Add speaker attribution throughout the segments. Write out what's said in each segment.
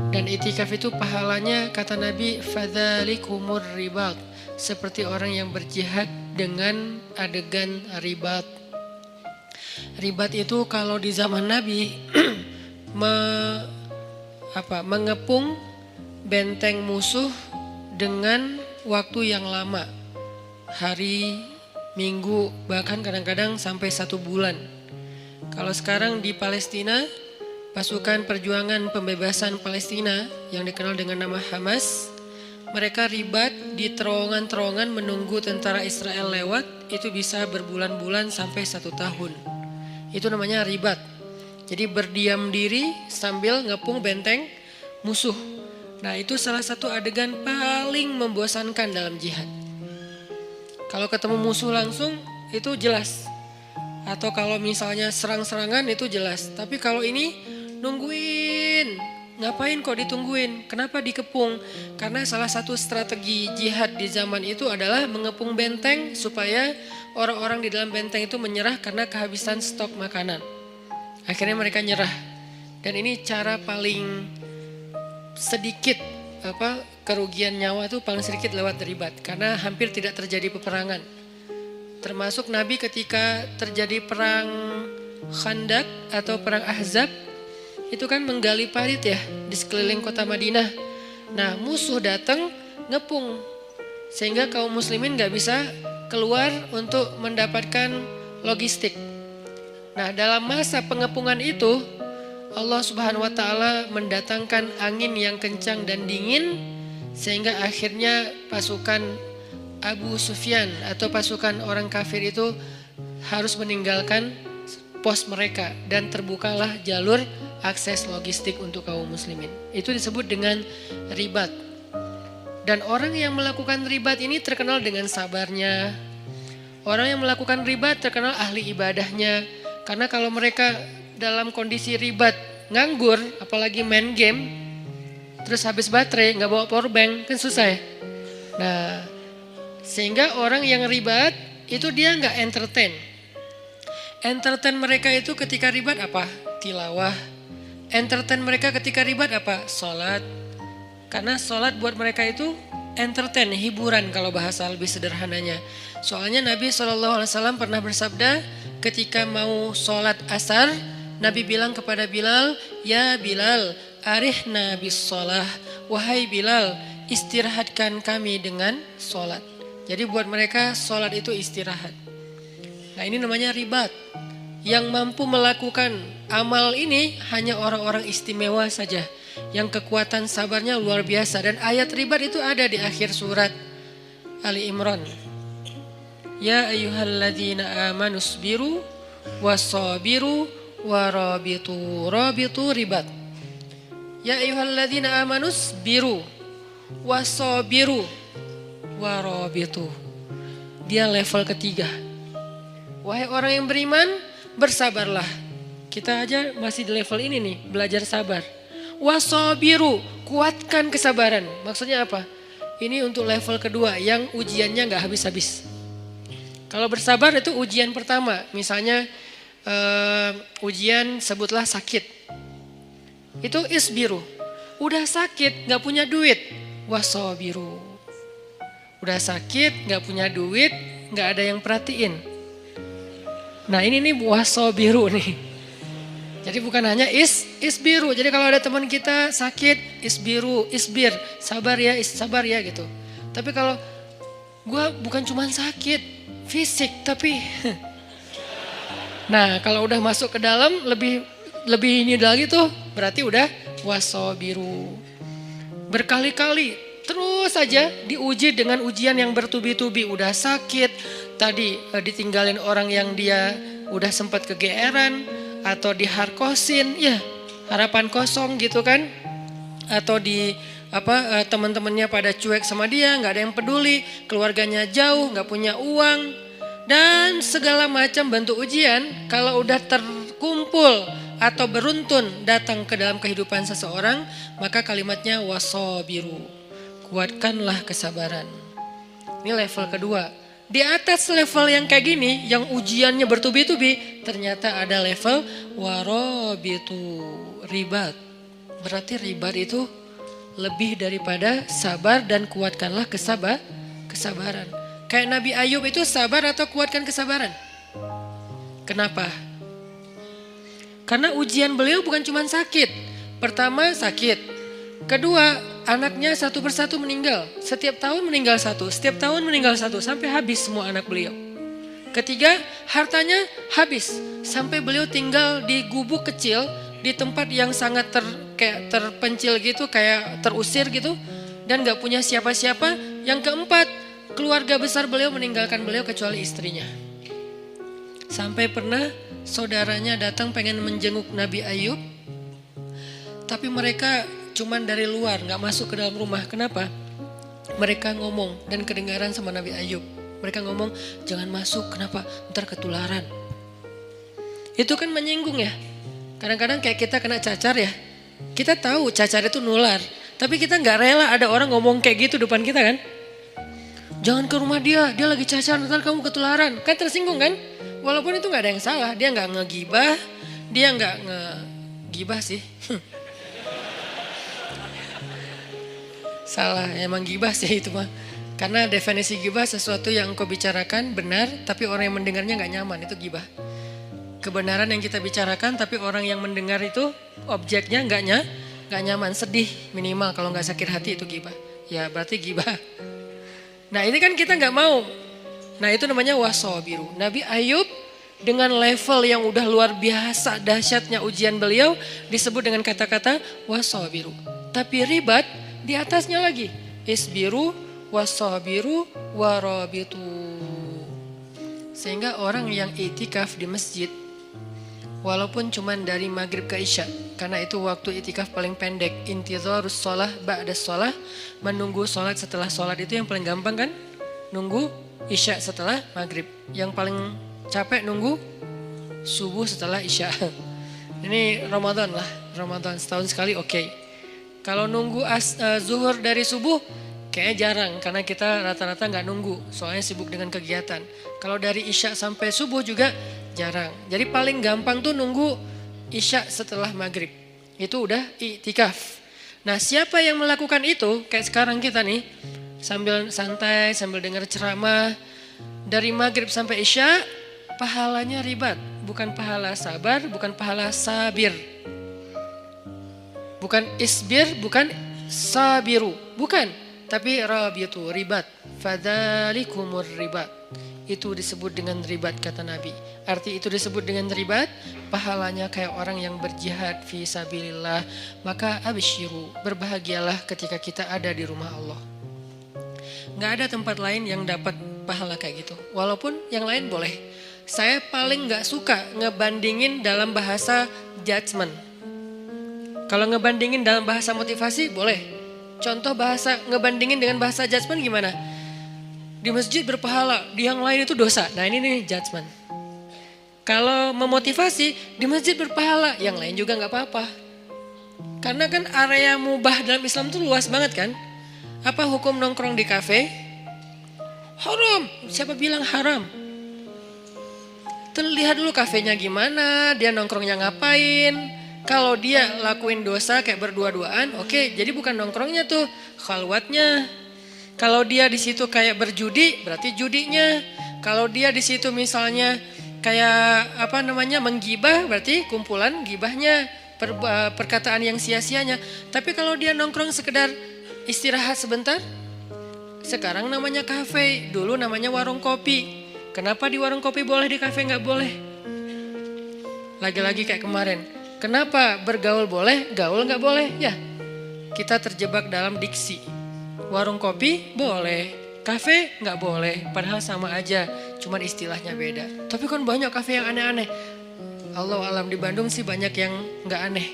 Speaker 1: Dan itikaf itu pahalanya kata Nabi fadzalikumur ribat, seperti orang yang berjihad dengan adegan ribat. Ribat itu kalau di zaman Nabi mengepung benteng musuh dengan waktu yang lama, hari, minggu, bahkan kadang-kadang sampai 1 bulan. Kalau sekarang di Palestina, pasukan perjuangan pembebasan Palestina yang dikenal dengan nama Hamas, mereka ribat di terowongan-terowongan menunggu tentara Israel lewat, itu bisa berbulan-bulan sampai 1 tahun. Itu namanya ribat. Jadi berdiam diri sambil ngepung benteng musuh. Nah, itu salah satu adegan paling membosankan dalam jihad. Kalau ketemu musuh langsung itu jelas. Atau kalau misalnya serang-serangan itu jelas. Tapi kalau ini nungguin. Ngapain kok ditungguin? Kenapa dikepung? Karena salah satu strategi jihad di zaman itu adalah mengepung benteng supaya orang-orang di dalam benteng itu menyerah karena kehabisan stok makanan. Akhirnya mereka nyerah. Dan ini cara paling sedikit kerugian nyawa itu paling sedikit lewat ribat, karena hampir tidak terjadi peperangan. Termasuk Nabi ketika terjadi perang Khandak atau perang Ahzab, itu kan menggali parit ya di sekeliling kota Madinah. Nah, musuh datang ngepung sehingga kaum muslimin gak bisa keluar untuk mendapatkan logistik. Nah, dalam masa pengepungan itu Allah Subhanahu wa taala mendatangkan angin yang kencang dan dingin sehingga akhirnya pasukan Abu Sufyan atau pasukan orang kafir itu harus meninggalkan pos mereka dan terbukalah jalur akses logistik untuk kaum muslimin. Itu disebut dengan ribat. Dan orang yang melakukan ribat ini terkenal dengan sabarnya. Orang yang melakukan ribat terkenal ahli ibadahnya. Karena kalau mereka dalam kondisi ribat nganggur, apalagi main game, terus habis baterai, gak bawa power bank, kan susah ya. Nah, sehingga orang yang ribat itu dia gak entertain. Entertain mereka itu ketika ribat apa? Tilawah. Entertain mereka ketika ribat apa? Sholat. Karena sholat buat mereka itu entertain, hiburan kalau bahasa lebih sederhananya. Soalnya Nabi SAW pernah bersabda ketika mau sholat asar, Nabi bilang kepada Bilal, "Ya Bilal, arihna bis sholah." Wahai Bilal, istirahatkan kami dengan sholat. Jadi buat mereka sholat itu istirahat. Nah, ini namanya ribat. Yang mampu melakukan amal ini hanya orang-orang istimewa saja, yang kekuatan sabarnya luar biasa. Dan ayat ribat itu ada di akhir surat Ali Imran. Ya ayyuhalladzina amanu sabiru wasabiru warabitu. Rabitu ribat. Ya ayyuhalladzina amanu sabiru wasabiru warabitu. Dia level ketiga. Wahai orang yang beriman, bersabarlah. Kita aja masih di level ini nih, belajar sabar. Wasabiru, kuatkan kesabaran. Maksudnya apa? Ini untuk level kedua yang ujiannya gak habis-habis. Kalau bersabar itu ujian pertama. Misalnya ujian sebutlah sakit. Itu isbiru. Udah sakit gak punya duit. Wasabiru. Udah sakit gak punya duit, gak ada yang perhatiin. Nah, ini nih wasabiru nih. Jadi bukan hanya isbiru. Jadi kalau ada teman kita sakit, isbir, sabar ya gitu. Tapi kalau gue bukan cuma sakit fisik, tapi nah, kalau udah masuk ke dalam lebih ini lagi tuh, berarti udah wasabiru. Berkali-kali terus saja diuji dengan ujian yang bertubi-tubi. Udah sakit, tadi ditinggalin orang yang dia udah sempat kegeeran, atau diharkosin, ya harapan kosong gitu kan, atau di teman-temannya pada cuek sama dia, nggak ada yang peduli, keluarganya jauh, nggak punya uang, dan segala macam bentuk ujian. Kalau udah terkumpul atau beruntun datang ke dalam kehidupan seseorang, maka kalimatnya wasabiru, kuatkanlah kesabaran. Ini level kedua. Di atas level yang kayak gini, yang ujiannya bertubi-tubi, ternyata ada level warabitu, ribat, berarti ribat itu lebih daripada sabar dan kuatkanlah kesabaran. Kayak Nabi Ayub itu sabar atau kuatkan kesabaran? Kenapa? Karena ujian beliau bukan cuma sakit. Pertama sakit. Kedua, anaknya satu persatu meninggal. Setiap tahun meninggal satu, setiap tahun meninggal satu, sampai habis semua anak beliau. Ketiga, hartanya habis. Sampai beliau tinggal di gubuk kecil, di tempat yang sangat kayak terpencil gitu, kayak terusir gitu. Dan gak punya siapa-siapa. Yang keempat, keluarga besar beliau meninggalkan beliau kecuali istrinya. Sampai pernah saudaranya datang pengen menjenguk Nabi Ayub. Tapi mereka cuman dari luar, gak masuk ke dalam rumah. Kenapa? Mereka ngomong dan kedengaran sama Nabi Ayub. Mereka ngomong, jangan masuk, kenapa? Ntar ketularan. Itu kan menyinggung ya. Kadang-kadang kayak kita kena cacar ya. Kita tahu cacar itu nular. Tapi kita gak rela ada orang ngomong kayak gitu depan kita kan. Jangan ke rumah dia lagi cacar, ntar kamu ketularan. Kan tersinggung kan? Walaupun itu gak ada yang salah. Dia gak ngegibah, dia gak ngegibah sih. Salah, emang gibah sih itu mah. Karena definisi gibah sesuatu yang engkau bicarakan benar, tapi orang yang mendengarnya gak nyaman, itu gibah. Kebenaran yang kita bicarakan, tapi orang yang mendengar itu objeknya gak nyaman, sedih minimal kalau gak sakit hati itu gibah. Ya berarti gibah. Nah ini kan kita gak mau. Nah itu namanya wasabiru. Nabi Ayub dengan level yang udah luar biasa dahsyatnya ujian beliau disebut dengan kata-kata wasabiru. Tapi ribat di atasnya lagi. Isbiru wasabiru warabitu. Sehingga orang yang itikaf di masjid walaupun cuman dari maghrib ke isya, karena itu waktu itikaf paling pendek, intizarus sholah ba'da sholah, menunggu sholat setelah sholat itu yang paling gampang kan? Nunggu isya setelah maghrib. Yang paling capek nunggu subuh setelah isya. Ini Ramadan lah, Ramadan setahun sekali oke. Kalau nunggu zuhur dari subuh kayaknya jarang, karena kita rata-rata gak nunggu, soalnya sibuk dengan kegiatan. Kalau dari isya sampai subuh juga jarang. Jadi paling gampang tuh nunggu isya setelah maghrib. Itu udah i'tikaf. Nah siapa yang melakukan itu, kayak sekarang kita nih, sambil santai, sambil dengar ceramah, dari maghrib sampai isya, pahalanya ribat. Bukan pahala sabar, bukan pahala sabir. Bukan isbir, bukan sabiru. Bukan, tapi rabitu, ribat. Fadzalikumur ribat. Itu disebut dengan ribat kata Nabi. Arti itu disebut dengan ribat, pahalanya kayak orang yang berjihad fi sabilillah. Maka absyiru, berbahagialah ketika kita ada di rumah Allah. Gak ada tempat lain yang dapat pahala kayak gitu. Walaupun yang lain boleh. Saya paling gak suka ngebandingin dalam bahasa judgment. Kalau ngebandingin dalam bahasa motivasi boleh. Contoh bahasa ngebandingin dengan bahasa judgment gimana? Di masjid berpahala, di yang lain itu dosa. Nah ini nih judgment. Kalau memotivasi, di masjid berpahala, yang lain juga gak apa-apa. Karena kan area mubah dalam Islam itu luas banget kan. Apa hukum nongkrong di kafe? Haram. Siapa bilang haram? Lihat dulu kafenya gimana, dia nongkrongnya ngapain. Kalau dia lakuin dosa kayak berdua-duaan, oke, jadi bukan nongkrongnya tuh, khalwatnya. Kalau dia di situ kayak berjudi, berarti judinya. Kalau dia di situ misalnya kayak menggibah, berarti kumpulan gibahnya, perkataan yang sia-sianya. Tapi kalau dia nongkrong sekedar istirahat sebentar, sekarang namanya kafe, dulu namanya warung kopi. Kenapa di warung kopi boleh, di kafe nggak boleh? Lagi-lagi kayak kemarin, kenapa bergaul boleh, gaul nggak boleh? Ya, kita terjebak dalam diksi. Warung kopi boleh, kafe nggak boleh, padahal sama aja, cuman istilahnya beda. Tapi kan banyak kafe yang aneh-aneh. Allah alam, di Bandung sih banyak yang nggak aneh.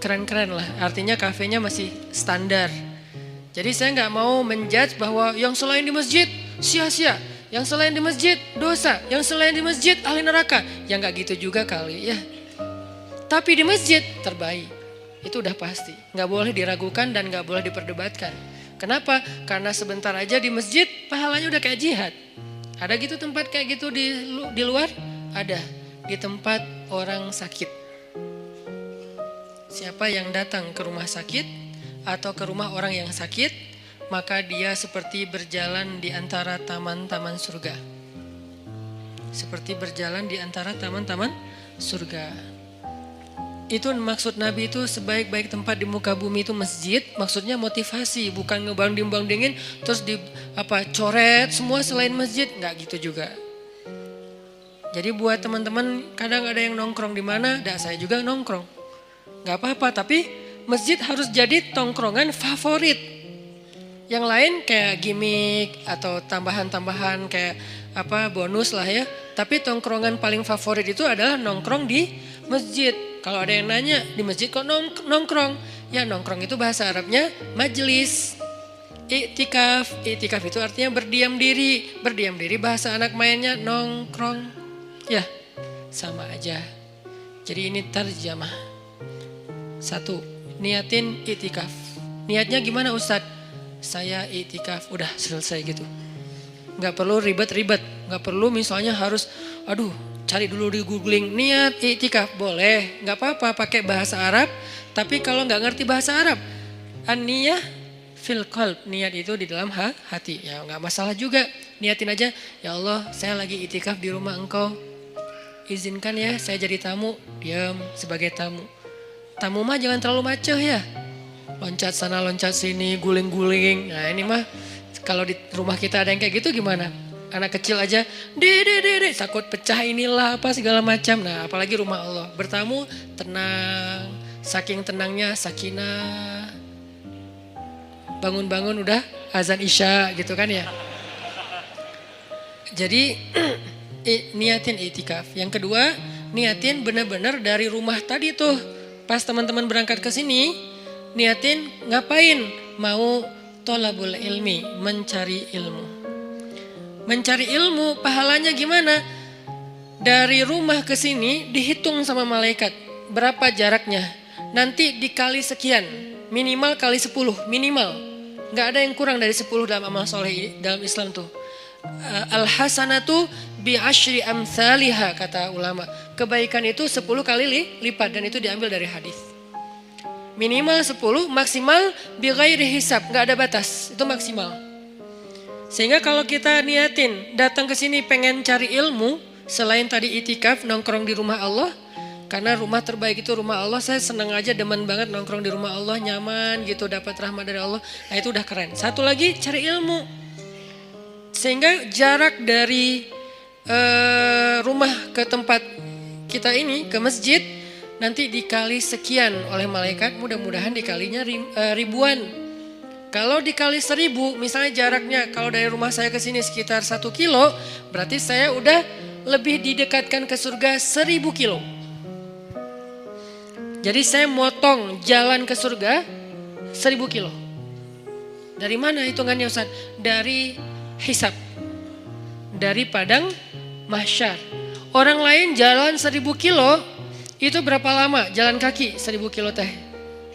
Speaker 1: Keren-keren lah, artinya kafenya masih standar. Jadi saya nggak mau menjudge bahwa yang selain di masjid sia-sia, yang selain di masjid dosa, yang selain di masjid ahli neraka. Ya nggak gitu juga kali ya. Tapi di masjid terbaik, itu udah pasti. Nggak boleh diragukan dan nggak boleh diperdebatkan. Kenapa? Karena sebentar aja di masjid pahalanya udah kayak jihad. Ada gitu tempat kayak gitu di luar? Ada. Di tempat orang sakit. Siapa yang datang ke rumah sakit atau ke rumah orang yang sakit, maka dia seperti berjalan di antara taman-taman surga. Seperti berjalan di antara taman-taman surga. Itu maksud Nabi itu sebaik-baik tempat di muka bumi itu masjid. Maksudnya motivasi, bukan ngebanding-bandingin terus coret semua selain masjid, nggak gitu juga. Jadi buat teman-teman kadang ada yang nongkrong di mana, saya juga nongkrong. Nggak apa-apa, tapi masjid harus jadi tongkrongan favorit. Yang lain kayak gimmick atau tambahan-tambahan kayak bonus lah ya. Tapi tongkrongan paling favorit itu adalah nongkrong di masjid. Kalau ada yang nanya di masjid kok nongkrong? Ya nongkrong itu bahasa Arabnya majelis. I'tikaf itu artinya berdiam diri. Berdiam diri bahasa anak mainnya nongkrong. Ya sama aja. Jadi ini terjemah. 1. Niatin i'tikaf. Niatnya gimana Ustadz? Saya i'tikaf, udah selesai gitu. Gak perlu ribet-ribet, gak perlu misalnya harus cari dulu di googling niat i'tikaf, boleh, gak apa-apa pakai bahasa Arab. Tapi kalau gak ngerti bahasa Arab, an-niyah fil qalb, niat itu di dalam hati, ya gak masalah juga. Niatin aja, ya Allah saya lagi i'tikaf di rumah engkau, izinkan ya saya jadi tamu. Diam sebagai tamu. Tamu mah jangan terlalu macoh ya, loncat sana loncat sini, guling-guling. Nah ini mah kalau di rumah kita ada yang kayak gitu gimana? Anak kecil aja, dede, takut pecah inilah apa segala macam. Nah apalagi rumah Allah. Bertamu tenang, saking tenangnya sakinah. Bangun-bangun udah azan isya gitu kan ya. Jadi niatin i'tikaf. Yang kedua, niatin benar-benar dari rumah tadi tuh. Pas teman-teman berangkat ke sini, niatin ngapain? Mau tolabul ilmi, mencari ilmu. Mencari ilmu pahalanya gimana? Dari rumah ke sini dihitung sama malaikat. Berapa jaraknya? Nanti dikali sekian. Minimal kali 10, minimal. Gak ada yang kurang dari 10 dalam amal soleh dalam Islam tuh. Al-hasanatu bi asyri amthaliha kata ulama. Kebaikan itu 10 kali lipat dan itu diambil dari hadis. Minimal 10, maksimal bi ghairi hisab, enggak ada batas, itu maksimal. Sehingga kalau kita niatin datang ke sini pengen cari ilmu, selain tadi i'tikaf nongkrong di rumah Allah, karena rumah terbaik itu rumah Allah, saya senang aja demen banget nongkrong di rumah Allah, nyaman gitu, dapat rahmat dari Allah. Nah itu udah keren. Satu lagi cari ilmu. Sehingga jarak dari rumah ke tempat kita ini, ke masjid, nanti dikali sekian oleh malaikat, mudah-mudahan dikalinya ribuan. Kalau dikali 1000, misalnya jaraknya kalau dari rumah saya ke sini sekitar 1 kilo, berarti saya udah lebih didekatkan ke surga 1000 kilo. Jadi saya motong jalan ke surga 1000 kilo. Dari mana hitungannya Ustaz? Dari hisab, dari padang mahsyar. Orang lain jalan 1000 kilo, itu berapa lama jalan kaki 1000 kilo teh?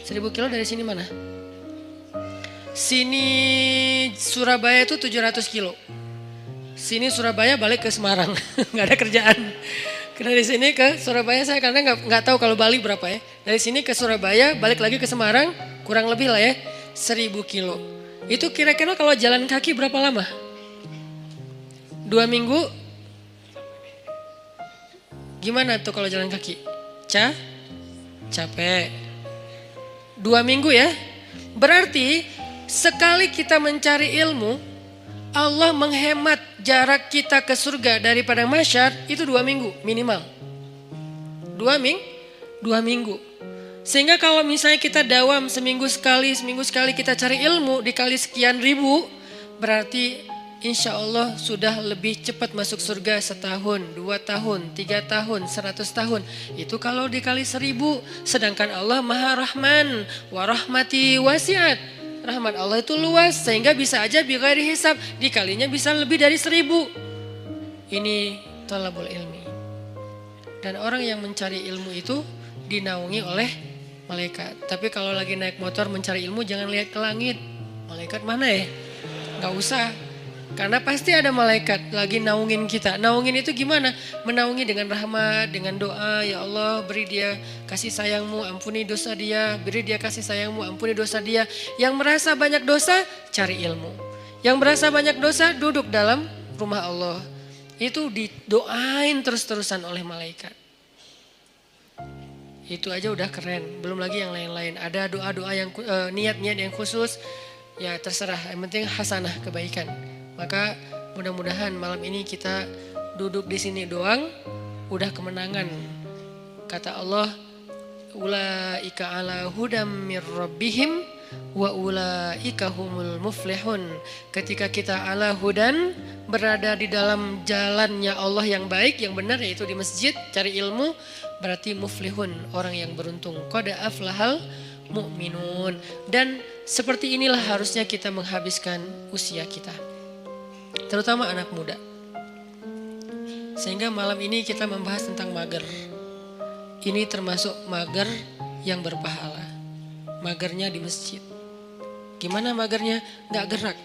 Speaker 1: 1000 kilo dari sini mana? Sini Surabaya itu 700 kilo. Sini Surabaya balik ke Semarang, nggak ada kerjaan. Dari sini ke Surabaya saya karena nggak tahu kalau Bali berapa ya. Dari sini ke Surabaya balik lagi ke Semarang, kurang lebih lah ya 1000 kilo. Itu kira-kira kalau jalan kaki berapa lama? 2 minggu? Gimana tuh kalau jalan kaki? Capek. 2 minggu ya? Berarti sekali kita mencari ilmu, Allah menghemat jarak kita ke surga dari padang mahsyar itu 2 minggu minimal. 2 minggu. Sehingga kalau misalnya kita dawam seminggu sekali kita cari ilmu dikali sekian ribu, berarti insya Allah sudah lebih cepat masuk surga 1 tahun, 2 tahun, 3 tahun, 100 tahun. Itu kalau dikali 1000. Sedangkan Allah Maha Rahman, wa rahmati wasi'at. Rahmat Allah itu luas sehingga bisa aja bi ghairi hisab, dikalinya bisa lebih dari 1000. Ini thalabul ilmi. Dan orang yang mencari ilmu itu dinaungi oleh malaikat. Tapi kalau lagi naik motor mencari ilmu jangan lihat ke langit. Malaikat mana ya? Gak usah. Karena pasti ada malaikat lagi naungin kita. Naungin itu gimana? Menaungi dengan rahmat, dengan doa. Ya Allah, beri dia kasih sayangmu, ampuni dosa dia. Beri dia kasih sayangmu, ampuni dosa dia. Yang merasa banyak dosa, cari ilmu. Yang merasa banyak dosa, duduk dalam rumah Allah. Itu didoain terus-terusan oleh malaikat. Itu aja udah keren. Belum lagi yang lain-lain. Ada doa-doa yang niat-niat yang khusus. Ya terserah, yang penting hasanah, kebaikan. Maka mudah-mudahan malam ini kita duduk di sini doang, udah kemenangan. Kata Allah, ulaika ala hudam mir rabbihim wa ulaika humul muflihun. Ketika kita ala hudan, berada di dalam jalannya Allah yang baik, yang benar, yaitu di masjid, cari ilmu, berarti muflihun, orang yang beruntung. Qad aflahal mu'minun. Dan seperti inilah harusnya kita menghabiskan usia kita, terutama anak muda. Sehingga malam ini kita membahas tentang mager. Ini termasuk mager yang berpahala. Magernya di masjid. Gimana magernya? Gak gerak,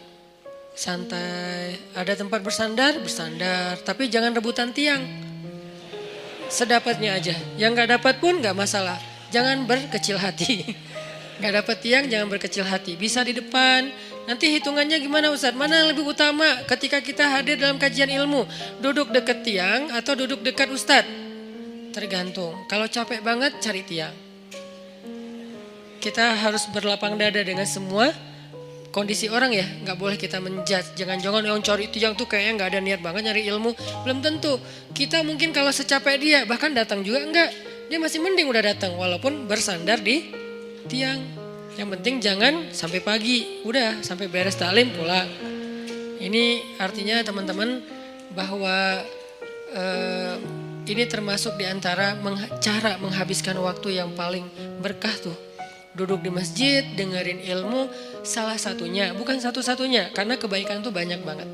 Speaker 1: santai. Ada tempat bersandar, bersandar. Tapi jangan rebutan tiang. Sedapatnya aja. Yang gak dapat pun gak masalah. Jangan berkecil hati. Gak dapat tiang, jangan berkecil hati. Bisa di depan. Nanti hitungannya gimana Ustadz? Mana yang lebih utama ketika kita hadir dalam kajian ilmu? Duduk dekat tiang atau duduk dekat Ustadz? Tergantung. Kalau capek banget cari tiang. Kita harus berlapang dada dengan semua kondisi orang ya. Gak boleh kita menjudge. Jangan-jangan yang cari tiang tuh kayaknya gak ada niat banget nyari ilmu. Belum tentu. Kita mungkin kalau secapek dia bahkan datang juga enggak. Dia masih mending udah datang walaupun bersandar di tiang. Yang penting jangan sampai pagi, udah sampai beres taklim pulang. Ini artinya teman-teman bahwa ini termasuk diantara cara menghabiskan waktu yang paling berkah tuh. Duduk di masjid, dengerin ilmu, salah satunya, bukan satu-satunya, karena kebaikan tuh banyak banget.